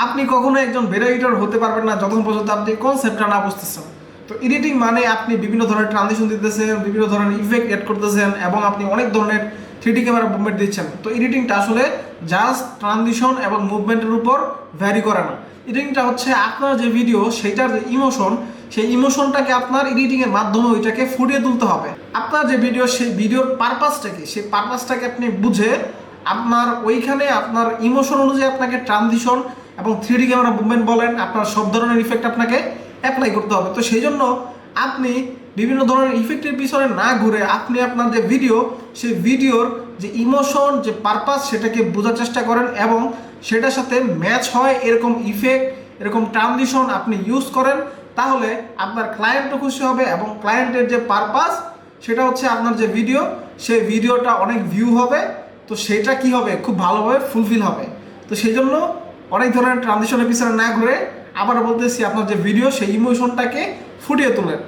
আপনি কখনো একজন ভিডিও এডিটর হতে পারবেন না যতক্ষণ পর্যন্ত আপনি কনসেপ্টটা না বুঝতেছেন। তো এডিটিং মানে আপনি বিভিন্ন ধরনের ট্রানজিশন দিতেছেন, বিভিন্ন ধরনের ইফেক্ট অ্যাড করতেছেন এবং আপনি অনেক ধরনের 3D ক্যামেরা মুভমেন্ট দিচ্ছেন। তো এডিটিংটা আসলে জাস্ট ট্রানজিশন এবং মুভমেন্টের উপর ভ্যারি করে না। এডিটিংটা হচ্ছে আপনার যে ভিডিও সেটার যে ইমোশন, সেই ইমোশনটাকে আপনার এডিটিংয়ের মাধ্যমে ওইটাকে ফুটিয়ে তুলতে হবে। আপনার যে ভিডিও, সেই ভিডিওর পারপাসটাকে, সেই পারপাসটাকে আপনি বুঝে আপনার ওইখানে আপনার ইমোশন অনুযায়ী আপনাকে ট্রানজিশন এবং 3D ক্যামেরা মুভমেন্ট বলেন, আপনার সব ধরনের ইফেক্ট আপনাকে অ্যাপ্লাই করতে হবে। তো সেই জন্য আপনি বিভিন্ন ধরনের ইফেক্টের পিছনে না ঘুরে আপনি আপনার যে ভিডিও, সেই ভিডিওর যে ইমোশন, যে পারপাস, সেটাকে বোঝার চেষ্টা করেন এবং সেটার সাথে ম্যাচ হয় এরকম ইফেক্ট, এরকম ট্রানজিশন আপনি ইউজ করেন। তাহলে আপনার ক্লায়েন্টও খুশি হবে এবং ক্লায়েন্টের যে পারপাস সেটা হচ্ছে আপনার যে ভিডিও, সেই ভিডিওটা অনেক ভিউ হবে। তো সেটা কি হবে, খুব ভালোভাবে ফুলফিল হবে। তো সেই জন্য অনেক ধরনের ট্রানজিশনের পিছনে না ঘুরে, আবার বলতেছি, আপনার যে ভিডিও সেই ইমোশনটাকে ফুটিয়ে তোলেন।